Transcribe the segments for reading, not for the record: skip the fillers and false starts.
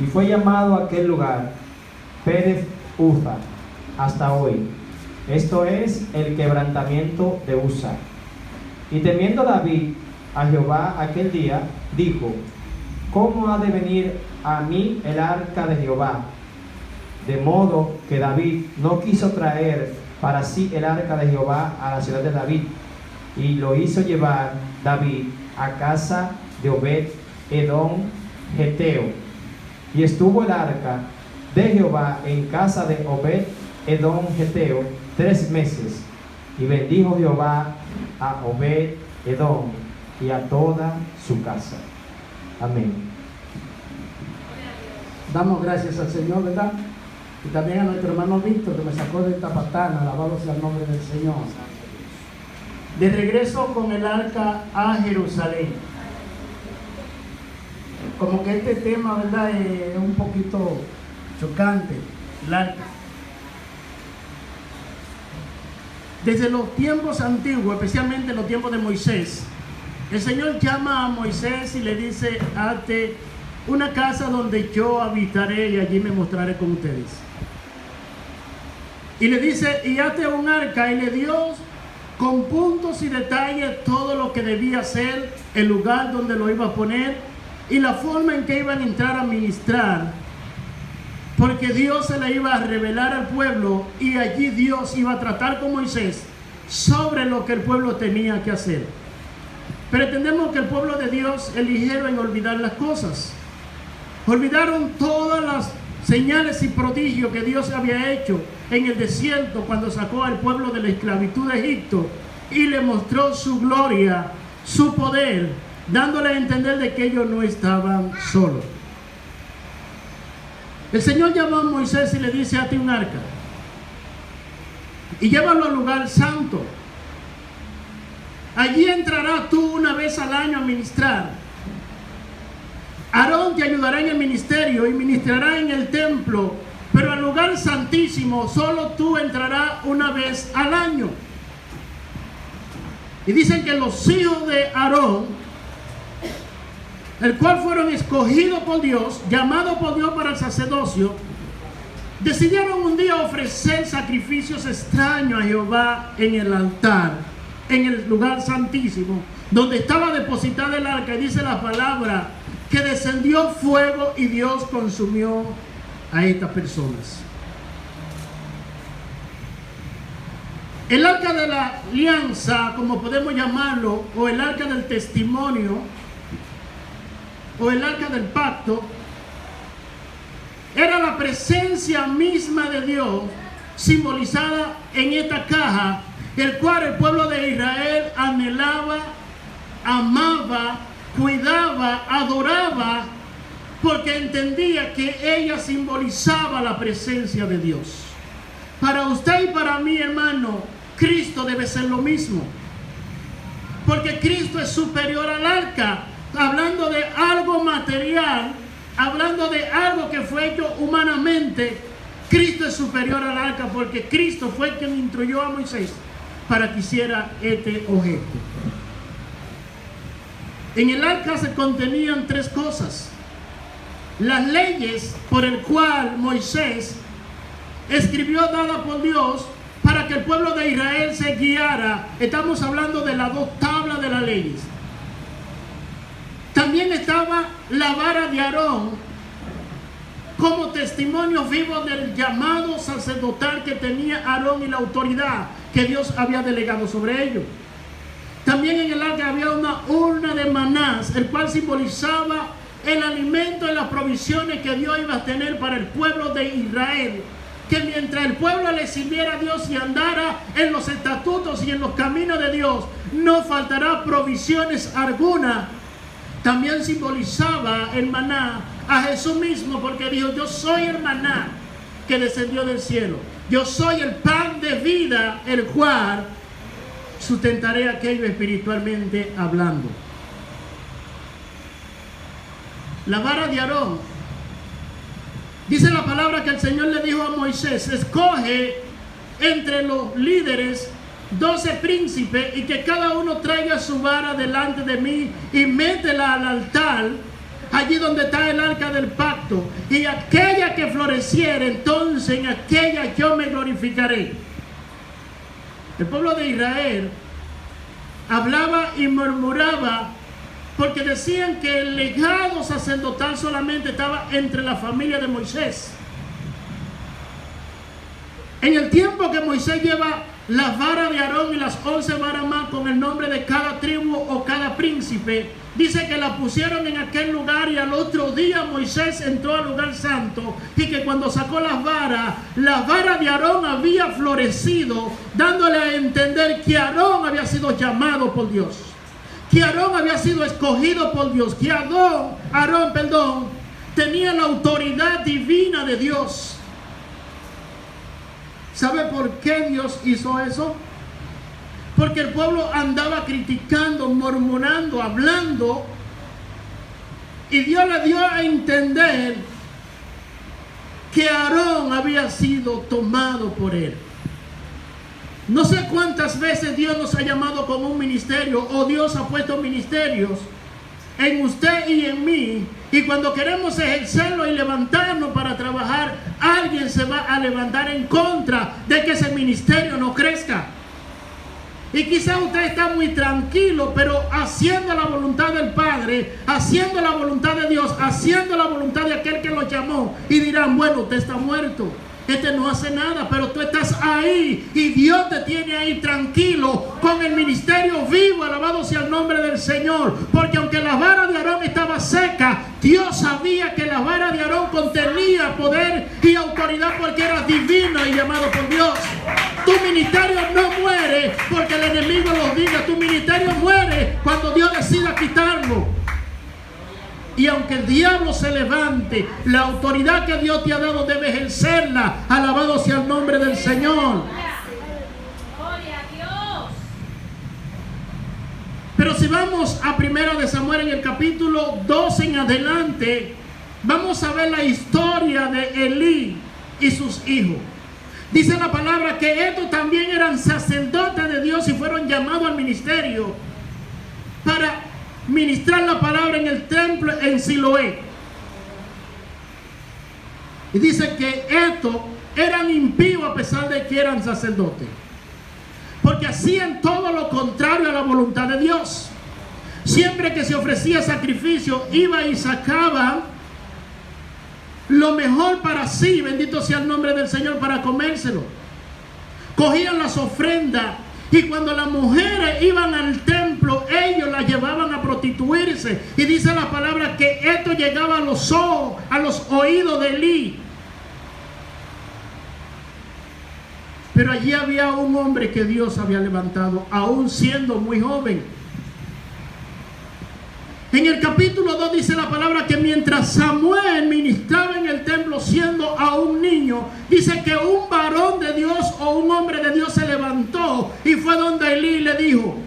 Y fue llamado aquel lugar Pérez Uza hasta hoy. Esto es el quebrantamiento de Uza. Y temiendo David a Jehová aquel día, dijo: ¿cómo ha de venir a mí el arca de Jehová? De modo que David no quiso traer para sí el arca de Jehová a la ciudad de David, y lo hizo llevar David a casa de Obed Edom Geteo. Y estuvo el arca de Jehová en casa de Obed Edom Geteo 3 meses, y bendijo Jehová a Obed Edom y a toda su casa. Amén. Damos gracias al Señor, ¿verdad? Y también a nuestro hermano Víctor, que me sacó de esta patana. Alabado sea el nombre del Señor. De regreso con el arca a Jerusalén. Como que este tema, ¿verdad?, es un poquito chocante, el arca. Desde los tiempos antiguos, especialmente los tiempos de Moisés, el Señor llama a Moisés y le dice: hazte una casa donde yo habitaré y allí me mostraré con ustedes. Y le dice: y hazte un arca, y le dio con puntos y detalles todo lo que debía ser, el lugar donde lo iba a poner y la forma en que iban a entrar a ministrar, porque Dios se le iba a revelar al pueblo y allí Dios iba a tratar con Moisés sobre lo que el pueblo tenía que hacer. Pero entendemos que el pueblo de Dios eligieron en olvidar las cosas. Olvidaron todas las señales y prodigios que Dios había hecho en el desierto cuando sacó al pueblo de la esclavitud de Egipto y le mostró su gloria, su poder, dándole a entender de que ellos no estaban solos. El Señor llama a Moisés y le dice: hazte un arca y llévalo al lugar santo. Allí entrarás tú una vez al año a ministrar. Aarón te ayudará en el ministerio y ministrará en el templo, pero al lugar santísimo solo tú entrarás una vez al año. Y dicen que los hijos de Aarón, el cual fueron escogidos por Dios, llamados por Dios para el sacerdocio, decidieron un día ofrecer sacrificios extraños a Jehová en el altar, en el lugar santísimo, donde estaba depositada el arca. Y dice la palabra que descendió fuego y Dios consumió a estas personas. El arca de la alianza, como podemos llamarlo, o el arca del testimonio, o el arca del pacto, era la presencia misma de Dios simbolizada en esta caja, el cual el pueblo de Israel anhelaba, amaba, cuidaba, adoraba, porque entendía que ella simbolizaba la presencia de Dios. Para usted y para mí, hermano, Cristo debe ser lo mismo, porque Cristo es superior al arca. Hablando de algo material, hablando de algo que fue hecho humanamente, Cristo es superior al arca, porque Cristo fue quien instruyó a Moisés para que hiciera este objeto. En el arca se contenían 3 cosas: las leyes por el cual Moisés escribió, dadas por Dios para que el pueblo de Israel se guiara. Estamos hablando de las 2 tablas de las leyes. También estaba la vara de Aarón como testimonio vivo del llamado sacerdotal que tenía Aarón y la autoridad que Dios había delegado sobre ellos. También en el arca había una urna de manás, el cual simbolizaba el alimento y las provisiones que Dios iba a tener para el pueblo de Israel, que mientras el pueblo le sirviera a Dios y andara en los estatutos y en los caminos de Dios, no faltará provisiones alguna. También simbolizaba el maná a Jesús mismo, porque dijo: yo soy el maná que descendió del cielo, yo soy el pan de vida, el cual sustentaré aquello espiritualmente hablando. La vara de Aarón, dice la palabra que el Señor le dijo a Moisés: escoge entre los líderes 12 príncipes y que cada uno traiga su vara delante de mí y métela al altar allí donde está el arca del pacto, y aquella que floreciere, entonces en aquella yo me glorificaré. El pueblo de Israel hablaba y murmuraba porque decían que el legado sacerdotal solamente estaba entre la familia de Moisés. En el tiempo que Moisés lleva las varas de Aarón y las 11 varas más con el nombre de cada tribu o cada príncipe, dice que la pusieron en aquel lugar, y al otro día Moisés entró al lugar santo, y que cuando sacó las varas, la vara de Aarón había florecido, dándole a entender que Aarón había sido llamado por Dios, que Aarón había sido escogido por Dios, que Aarón, tenía la autoridad divina de Dios. ¿Sabe por qué Dios hizo eso? Porque el pueblo andaba criticando, murmurando, hablando, y Dios le dio a entender que Aarón había sido tomado por él. No sé cuántas veces Dios nos ha llamado como un ministerio, o Dios ha puesto ministerios en usted y en mí, y cuando queremos ejercerlo y levantarnos para trabajar, alguien se va a levantar en contra de que ese ministerio no crezca. Y quizá usted está muy tranquilo, pero haciendo la voluntad del Padre, haciendo la voluntad de Dios, haciendo la voluntad de aquel que lo llamó, y dirán, bueno, usted está muerto, este no hace nada, pero tú estás ahí, y Dios te tiene ahí tranquilo, con el ministerio vivo. Alabado sea el nombre del Señor, porque aunque la vara de Aarón estaba seca, Dios sabía que la vara de Aarón contenía poder y autoridad, porque era divina y llamado por Dios. Tu ministerio no muere porque el enemigo lo diga, tu ministerio muere cuando Dios decida quitarlo. Y aunque el diablo se levante, la autoridad que Dios te ha dado debe ejercerla. Alabado sea el nombre del Señor. Gloria a Dios. Pero si vamos a 1 de Samuel en el capítulo 2 en adelante, vamos a ver la historia de Elí y sus hijos. Dice la palabra que estos también eran sacerdotes de Dios y fueron llamados al ministerio para ministrar la palabra en el templo en Siloé. Y dice que estos eran impíos a pesar de que eran sacerdotes, porque hacían todo lo contrario a la voluntad de Dios. Siempre que se ofrecía sacrificio, iba y sacaba lo mejor para sí, bendito sea el nombre del Señor, para comérselo. Cogían las ofrendas, y cuando las mujeres iban al templo, ellos las llevaban a prostituirse. Y dice la palabra que esto llegaba a los ojos, a los oídos de Elí. Pero allí había un hombre que Dios había levantado, aún siendo muy joven. En el capítulo 2 dice la palabra que mientras Samuel ministraba en el templo siendo aún niño, dice que un varón de Dios o un hombre de Dios se levantó y fue donde Elí y le dijo: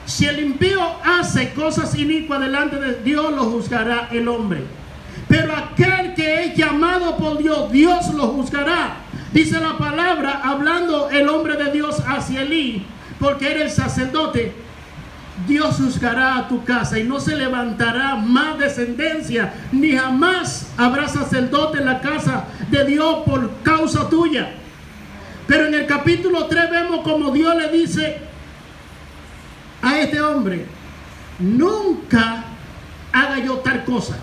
si el impío hace cosas inicuas delante de Dios, lo juzgará el hombre, pero aquel que es llamado por Dios, Dios lo juzgará. Dice la palabra, hablando el hombre de Dios hacia Elí, porque era el sacerdote: Dios juzgará a tu casa, y no se levantará más descendencia, ni jamás habrá sacerdote en la casa de Dios por causa tuya. Pero en el capítulo 3 vemos como Dios le dice a este hombre: nunca haga yo tal cosa.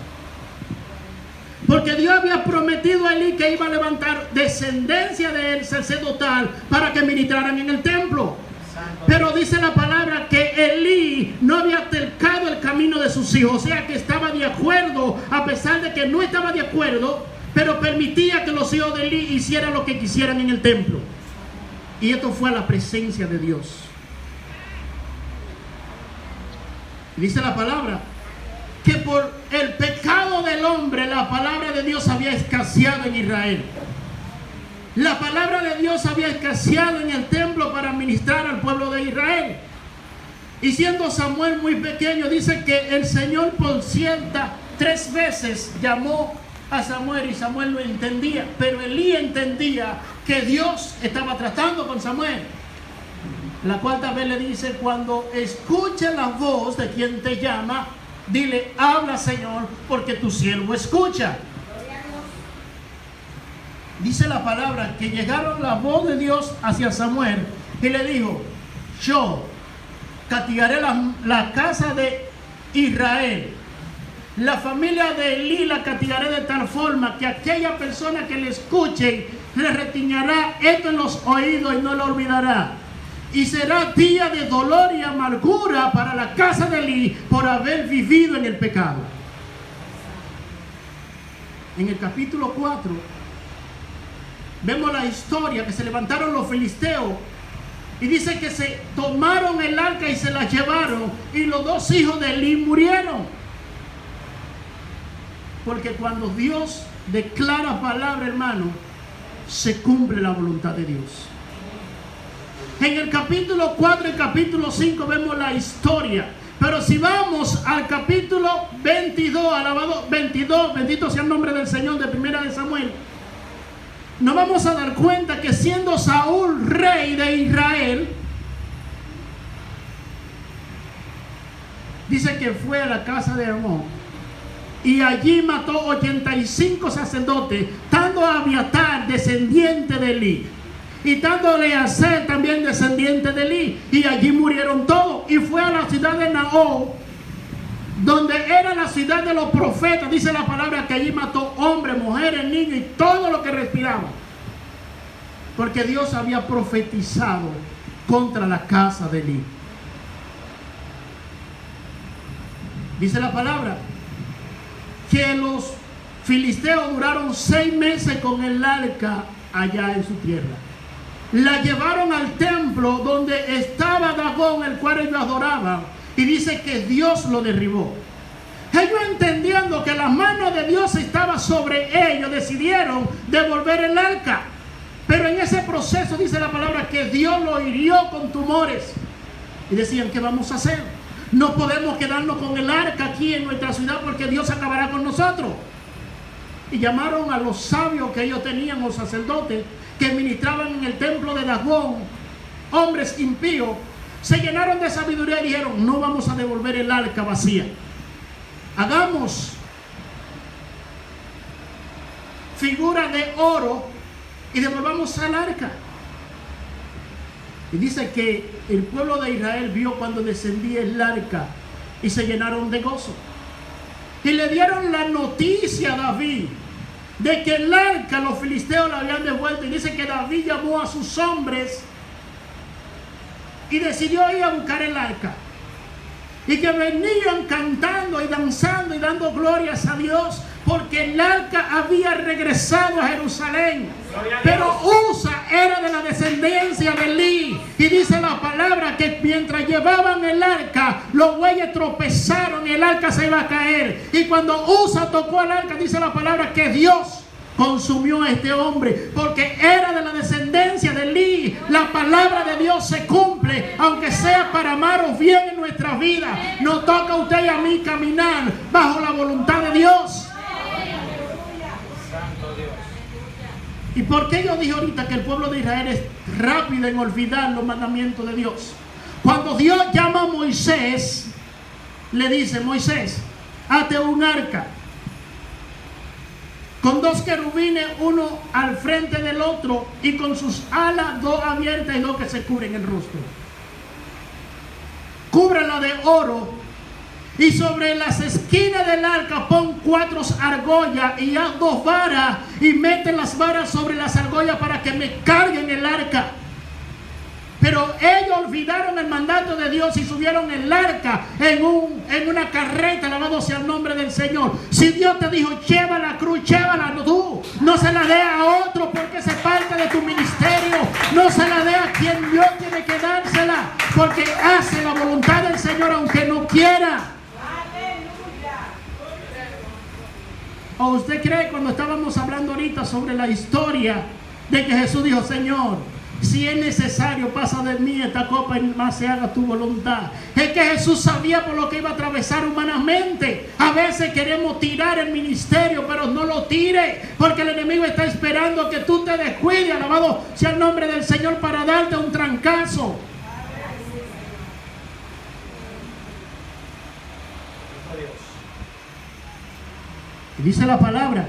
Porque Dios había prometido a Elí que iba a levantar descendencia de él sacerdotal para que ministraran en el templo. Pero dice la palabra que Elí no había tercado el camino de sus hijos, o sea que estaba de acuerdo, a pesar de que no estaba de acuerdo, pero permitía que los hijos de Elí hicieran lo que quisieran en el templo. Y esto fue a la presencia de Dios. Dice la palabra que por el pecado del hombre, la palabra de Dios había escaseado en Israel. La palabra de Dios había escaseado en el templo para ministrar al pueblo de Israel. Y siendo Samuel muy pequeño, dice que el Señor por 3 veces llamó a Samuel, y Samuel no entendía. Pero Elí entendía que Dios estaba tratando con Samuel. La 4ª vez le dice: cuando escuche la voz de quien te llama, Dile, habla Señor, porque tu siervo escucha. Dice la palabra que llegaron la voz de Dios hacia Samuel y le dijo, yo castigaré la casa de Israel, la familia de Elí la castigaré de tal forma que aquella persona que le escuche le retiñará esto en los oídos y no lo olvidará. Y será día de dolor y amargura para la casa de Elí por haber vivido en el pecado. En el capítulo 4 vemos la historia que se levantaron los filisteos y dice que se tomaron el arca y se la llevaron y los dos hijos de Elí murieron. Porque cuando Dios declara palabra, hermano, se cumple la voluntad de Dios. En el capítulo 4 y capítulo 5 vemos la historia. Pero si vamos al capítulo 22, alabado 22, bendito sea el nombre del Señor, de Primera de Samuel, nos vamos a dar cuenta que siendo Saúl rey de Israel, dice que fue a la casa de Amón y allí mató 85 sacerdotes, tanto a Abiatar, descendiente de Elí, y tanto a Eleazar, también descendiente de Elí, y allí murieron todos. Y fue a la ciudad de Nahor, donde era la ciudad de los profetas. Dice la palabra que allí mató hombres, mujeres, niños y todo lo que respiraba, porque Dios había profetizado contra la casa de Elí. Dice la palabra que los filisteos duraron 6 meses con el arca allá en su tierra. La llevaron al templo donde estaba Dagón, el cual ellos adoraban, y dice que Dios lo derribó. Ellos, entendiendo que la mano de Dios estaba sobre ellos, decidieron devolver el arca. Pero en ese proceso dice la palabra que Dios lo hirió con tumores. Y decían, ¿qué vamos a hacer? No podemos quedarnos con el arca aquí en nuestra ciudad porque Dios acabará con nosotros. Y llamaron a los sabios que ellos tenían, los sacerdotes, que ministraban en el templo de Dagón, hombres impíos. Se llenaron de sabiduría y dijeron, no vamos a devolver el arca vacía. Hagamos figura de oro y devolvamos al arca. Y dice que el pueblo de Israel vio cuando descendía el arca y se llenaron de gozo. Y le dieron la noticia a David de que el arca los filisteos la habían devuelto. Y dice que David llamó a sus hombres y decidió ir a buscar el arca. Y que venían cantando y danzando y dando glorias a Dios, porque el arca había regresado a Jerusalén. Pero Usa era de la descendencia de Elí. Y dice la palabra que mientras llevaban el arca, los bueyes tropezaron y el arca se iba a caer. Y cuando Usa tocó el arca, dice la palabra que Dios consumió a este hombre, porque era de la descendencia de Elí. La palabra de Dios se cumple, aunque sea para mal o bien en nuestra vida. Nos toca a usted y a mí caminar bajo la voluntad de Dios. ¿Y por qué yo dije ahorita que el pueblo de Israel es rápido en olvidar los mandamientos de Dios? Cuando Dios llama a Moisés, le dice, Moisés, hazte un arca con 2 querubines, uno al frente del otro, y con sus alas 2 abiertas y 2 que se cubren el rostro. Cúbrela de oro, y sobre las esquinas del arca pon 4 argollas y haz 2 varas, y mete las varas sobre las argollas para que me carguen el arca. Pero ellos olvidaron el mandato de Dios y subieron el arca en una carreta, alabado sea el nombre del Señor. Si Dios te dijo, lleva la cruz, llévala tú. No se la dé a otro porque es parte de tu ministerio. No se la dé a quien Dios tiene que dársela, porque hace la voluntad del Señor aunque no quiera. ¿O usted cree, cuando estábamos hablando ahorita sobre la historia de que Jesús dijo, Señor, si es necesario, pasa de mí esta copa y más se haga tu voluntad? Es que Jesús sabía por lo que iba a atravesar humanamente. A veces queremos tirar el ministerio, pero no lo tire, porque el enemigo está esperando que tú te descuides, alabado sea el nombre del Señor, para darte un trancazo. Dice la palabra